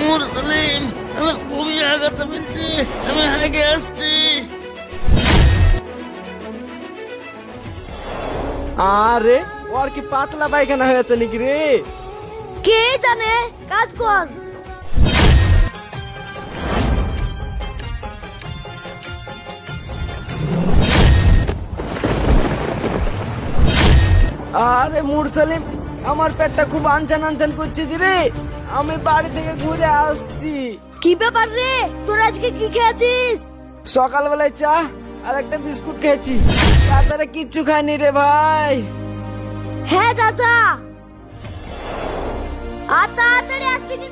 মুরসালিম, আমার খুবই আঘাত পেয়েছে, আমি আগে আসছি। আরে ওর কি পাতলা পায়খানা হয়েছে নাকি রে? কে জানে, কাজ কর। আরে মুরসালিম, আমার পেটটা খুব আনচান আনচান করছে যে রে, আমি বাড়ি থেকে ঘুরে আসছি। কি ব্যাপার রে, তোর আজকে কি খেয়েছিস? সকালবেলায় চা আর একটা বিস্কুট খেয়েছি, তাছাড়া কিচ্ছু খাইনি রে ভাই। হ্যাঁ চাচা, আর তাড়াতাড়ি আসবি।